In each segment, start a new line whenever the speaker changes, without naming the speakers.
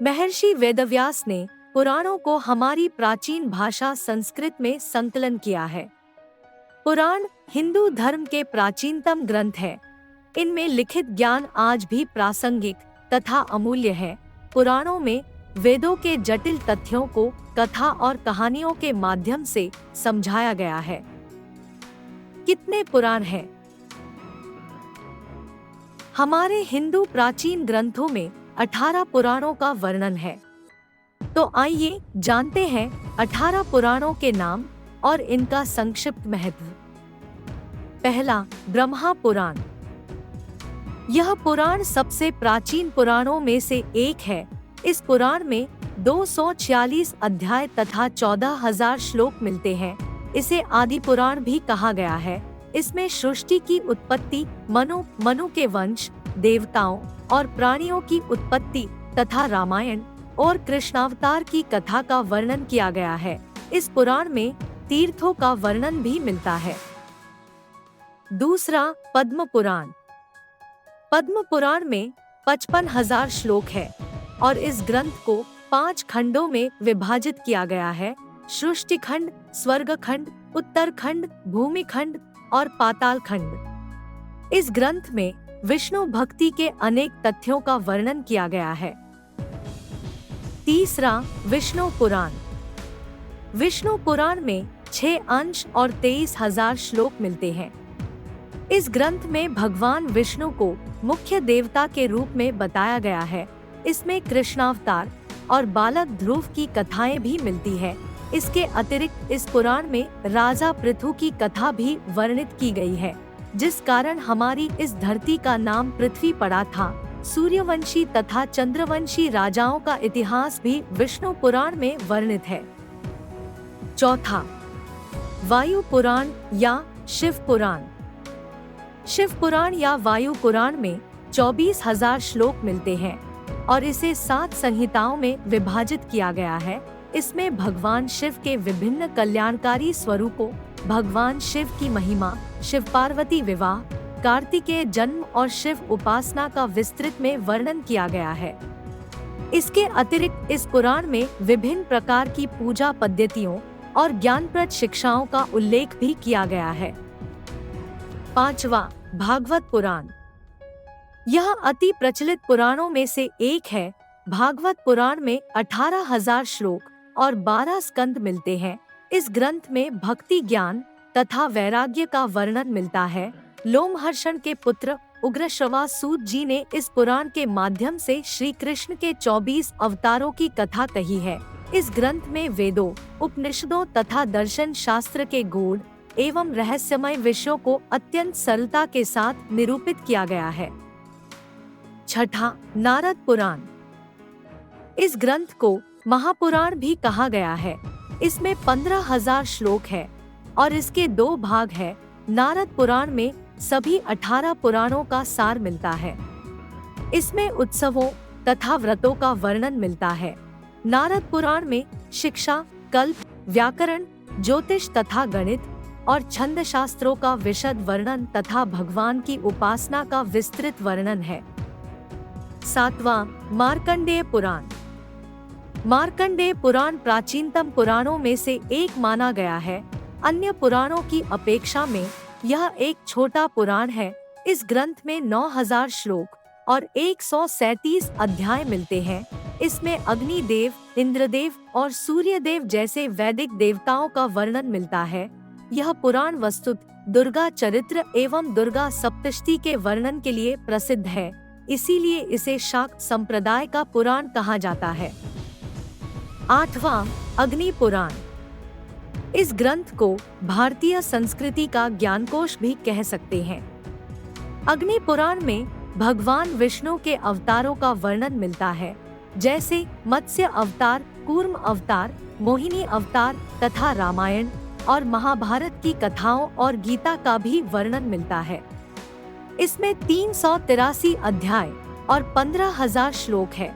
महर्षि वेदव्यास ने पुराणों को हमारी प्राचीन भाषा संस्कृत में संकलन किया है। पुराण हिंदू धर्म के प्राचीनतम ग्रंथ है। इनमें लिखित ज्ञान आज भी प्रासंगिक तथा अमूल्य है। पुराणों में वेदों के जटिल तथ्यों को कथा और कहानियों के माध्यम से समझाया गया है। कितने पुराण हैं? हमारे हिंदू प्राचीन ग्रंथों में 18 पुराणों का वर्णन है। तो आइए जानते हैं 18 पुराणों के नाम और इनका संक्षिप्त महत्व। पहला, ब्रह्मा पुराण। यह पुराण सबसे प्राचीन पुराणों में से एक है। इस पुराण में 246 अध्याय तथा 14,000 श्लोक मिलते हैं। इसे आदि पुराण भी कहा गया है। इसमें सृष्टि की उत्पत्ति, मनु के वंश, देवताओं और प्राणियों की उत्पत्ति तथा रामायण और कृष्णावतार की कथा का वर्णन किया गया है। इस पुराण में तीर्थों का वर्णन भी मिलता है। दूसरा, पद्म पुराण। पद्म पुराण में 55,000 श्लोक है और इस ग्रंथ को 5 खंडों में विभाजित किया गया है: सृष्टि खंड, स्वर्ग खंड, उत्तर खंड, भूमि खंड और पाताल खंड। इस ग्रंथ में विष्णु भक्ति के अनेक तथ्यों का वर्णन किया गया है। तीसरा, विष्णु पुराण। विष्णु पुराण में 6 अंश और 23,000 श्लोक मिलते हैं। इस ग्रंथ में भगवान विष्णु को मुख्य देवता के रूप में बताया गया है। इसमें कृष्णावतार और बालक ध्रुव की कथाएं भी मिलती है। इसके अतिरिक्त इस पुराण में राजा पृथु की कथा भी वर्णित की गई है, जिस कारण हमारी इस धरती का नाम पृथ्वी पड़ा था। सूर्यवंशी तथा चंद्रवंशी राजाओं का इतिहास भी विष्णु पुराण में वर्णित है। चौथा, वायु पुराण या शिव पुराण। शिव पुराण या वायु पुराण में 24,000 श्लोक मिलते हैं और इसे 7 संहिताओं में विभाजित किया गया है। इसमें भगवान शिव के विभिन्न कल्याणकारी स्वरूपों, भगवान शिव की महिमा, शिव पार्वती विवाह, कार्तिकेय जन्म और शिव उपासना का विस्तृत में वर्णन किया गया है। इसके अतिरिक्त इस पुराण में विभिन्न प्रकार की पूजा पद्धतियों और ज्ञानप्रद शिक्षाओं का उल्लेख भी किया गया है। पांचवा, भागवत पुराण। यह अति प्रचलित पुराणों में से एक है। भागवत पुराण में 18,000 श्लोक और 12 स्कंद मिलते हैं। इस ग्रंथ में भक्ति, ज्ञान तथा वैराग्य का वर्णन मिलता है। लोमहर्षण के पुत्र उग्रश्रवा सूत जी ने इस पुराण के माध्यम से श्री कृष्ण के 24 अवतारों की कथा कही है। इस ग्रंथ में वेदों, उपनिषदों तथा दर्शन शास्त्र के गूढ़ एवं रहस्यमय विषयों को अत्यंत सरलता के साथ निरूपित किया गया है। छठा, नारद पुराण। इस ग्रंथ को महापुराण भी कहा गया है। इसमें 15,000 श्लोक है और इसके 2 भाग है। नारद पुराण में सभी 18 पुराणों का सार मिलता है। इसमें उत्सवों तथा व्रतों का वर्णन मिलता है। नारद पुराण में शिक्षा, कल्प, व्याकरण, ज्योतिष तथा गणित और छंद शास्त्रों का विशद वर्णन तथा भगवान की उपासना का विस्तृत वर्णन है। सातवां, मार्कंडेय पुराण। मार्कंडेय पुराण प्राचीनतम पुराणों में से एक माना गया है। अन्य पुराणों की अपेक्षा में यह एक छोटा पुराण है। इस ग्रंथ में 9,000 श्लोक और 137 अध्याय मिलते हैं। इसमें अग्निदेव, इंद्रदेव और सूर्यदेव जैसे वैदिक देवताओं का वर्णन मिलता है। यह पुराण वस्तुतः दुर्गा चरित्र एवं दुर्गा सप्तशती के वर्णन के लिए प्रसिद्ध है। इसीलिए इसे शाक्त संप्रदाय का पुराण कहा जाता है। आठवां, अग्नि पुराण। इस ग्रंथ को भारतीय संस्कृति का ज्ञानकोश भी कह सकते हैं। अग्नि पुराण में भगवान विष्णु के अवतारों का वर्णन मिलता है, जैसे मत्स्य अवतार, कूर्म अवतार, मोहिनी अवतार तथा रामायण और महाभारत की कथाओं और गीता का भी वर्णन मिलता है। इसमें 383 अध्याय और 15,000 श्लोक है।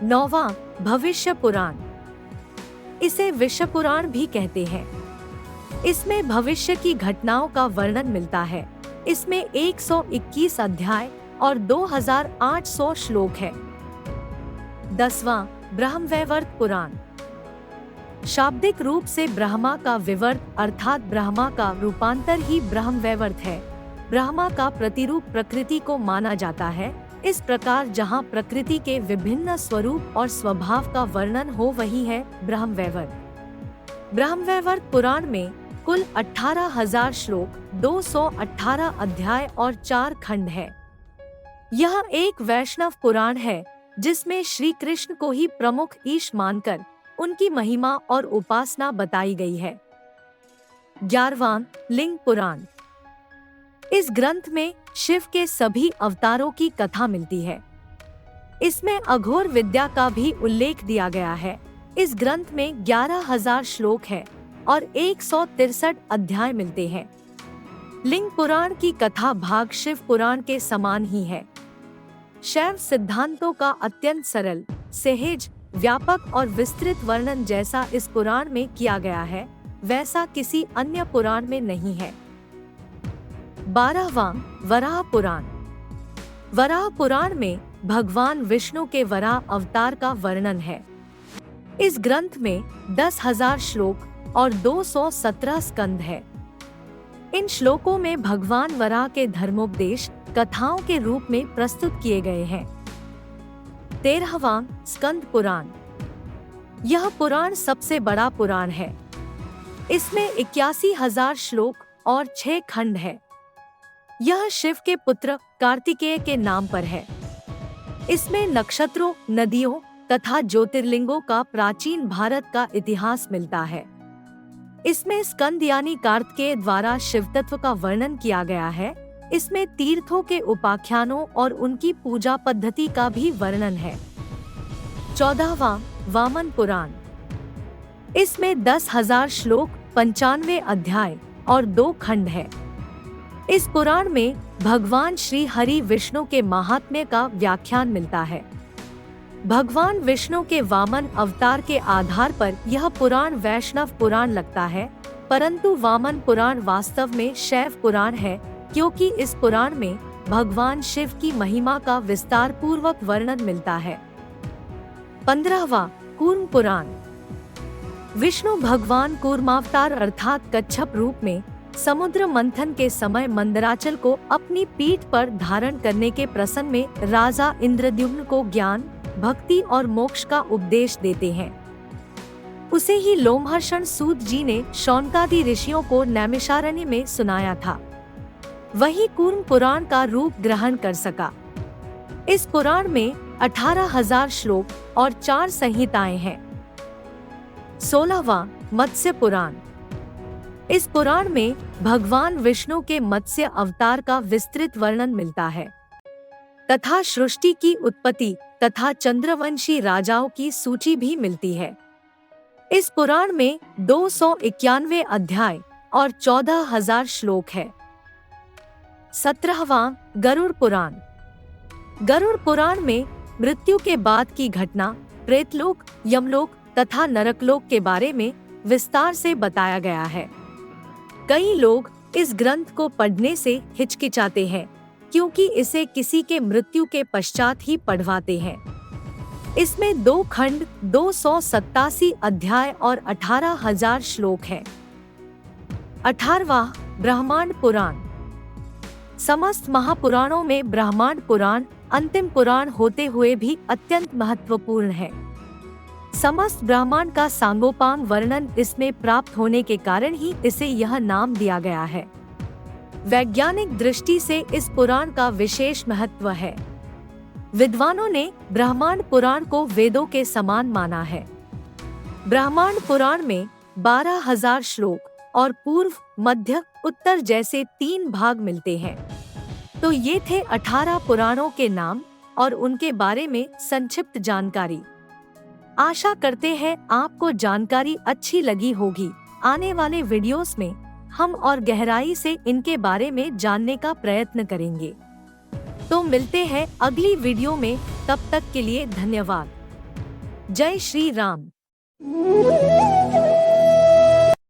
नौवां, भविष्य पुराण। इसे विश्व पुराण भी कहते हैं। इसमें भविष्य की घटनाओं का वर्णन मिलता है। इसमें 121 अध्याय और 2,800 श्लोक है। 10वां ब्रह्मवैवर्त पुराण। शाब्दिक रूप से ब्रह्मा का विवर्त अर्थात ब्रह्मा का रूपांतर ही ब्रह्मवैवर्त है। ब्रह्मा का प्रतिरूप प्रकृति को माना जाता है। इस प्रकार जहाँ प्रकृति के विभिन्न स्वरूप और स्वभाव का वर्णन हो वही है ब्रह्मवैवर्त। ब्रह्मवैवर्त पुराण में कुल 18,000 श्लोक, 218 अध्याय और 4 खंड है। यह एक वैष्णव पुराण है जिसमें श्री कृष्ण को ही प्रमुख ईश मानकर उनकी महिमा और उपासना बताई गई है। 11वां लिंग पुराण। इस ग्रंथ में शिव के सभी अवतारों की कथा मिलती है। इसमें अघोर विद्या का भी उल्लेख दिया गया है। इस ग्रंथ में 11,000 श्लोक है और 163 अध्याय मिलते हैं। लिंग पुराण की कथा भाग शिव पुराण के समान ही है। शैव सिद्धांतों का अत्यंत सरल, सहज, व्यापक और विस्तृत वर्णन जैसा इस पुराण में किया गया है वैसा किसी अन्य पुराण में नहीं है। 12वां वराह पुराण। वराह पुराण में भगवान विष्णु के वराह अवतार का वर्णन है। इस ग्रंथ में 10,000 श्लोक और 217 स्कंद है। इन श्लोकों में भगवान वराह के धर्मोपदेश कथाओं के रूप में प्रस्तुत किए गए हैं। 13वां स्कंद पुराण। यह पुराण सबसे बड़ा पुराण है। इसमें 81,000 श्लोक और 6 खंड है। यह शिव के पुत्र कार्तिकेय के नाम पर है। इसमें नक्षत्रों, नदियों तथा ज्योतिर्लिंगों का प्राचीन भारत का इतिहास मिलता है। इसमें स्कंद यानी कार्तिकेय द्वारा शिव तत्व का वर्णन किया गया है। इसमें तीर्थों के उपाख्यानों और उनकी पूजा पद्धति का भी वर्णन है। 14वां वामन पुराण। इसमें 10,000 श्लोक, 95 अध्याय और 2 खंड है। इस पुराण में भगवान श्री हरि विष्णु के महात्म्य का व्याख्यान मिलता है। भगवान विष्णु के वामन अवतार के आधार पर यह पुराण वैष्णव पुराण लगता है, परंतु वामन पुराण वास्तव में शैव पुराण है, क्योंकि इस पुराण में भगवान शिव की महिमा का विस्तार पूर्वक वर्णन मिलता है। 15वां कूर्म पुराण। विष्णु भगवान कूर्मावतार अर्थात कच्छप रूप में समुद्र मंथन के समय मंदराचल को अपनी पीठ पर धारण करने के प्रसंग में राजा इंद्रद्युम्न को ज्ञान, भक्ति और मोक्ष का उपदेश देते हैं। उसे ही लोमहर्षण सूत जी ने शौनकादि ऋषियों को नैमिषारण्य में सुनाया था। वही कूर्म पुराण का रूप ग्रहण कर सका। इस पुराण में 18,000 श्लोक और 4 संहिताएं हैं। 16वां मत्स्य पुराण। इस पुराण में भगवान विष्णु के मत्स्य अवतार का विस्तृत वर्णन मिलता है तथा सृष्टि की उत्पत्ति तथा चंद्रवंशी राजाओं की सूची भी मिलती है। इस पुराण में 291 अध्याय और 14,000 श्लोक है। 17वां गरुड़ पुराण। गरुड़ पुराण में मृत्यु के बाद की घटना, प्रेतलोक, यमलोक तथा नरकलोक के बारे में विस्तार से बताया गया है। कई लोग इस ग्रंथ को पढ़ने से हिचकिचाते हैं, क्योंकि इसे किसी के मृत्यु के पश्चात ही पढ़वाते हैं। इसमें 2 खंड, 287 अध्याय और 18,000 श्लोक हैं। 18वां ब्रह्मांड पुराण। समस्त महापुराणों में ब्रह्मांड पुराण अंतिम पुराण होते हुए भी अत्यंत महत्वपूर्ण है। समस्त ब्रह्मांड का सांगोपांग वर्णन इसमें प्राप्त होने के कारण ही इसे यह नाम दिया गया है। वैज्ञानिक दृष्टि से इस पुराण का विशेष महत्व है। विद्वानों ने ब्रह्मांड पुराण को वेदों के समान माना है। ब्रह्मांड पुराण में 12,000 श्लोक और पूर्व, मध्य, उत्तर जैसे 3 भाग मिलते हैं। तो ये थे 18 पुराणों के नाम और उनके बारे में संक्षिप्त जानकारी। आशा करते हैं आपको जानकारी अच्छी लगी होगी। आने वाले वीडियोस में हम और गहराई से इनके बारे में जानने का प्रयत्न करेंगे। तो मिलते हैं अगली वीडियो में, तब तक के लिए धन्यवाद। जय श्री राम।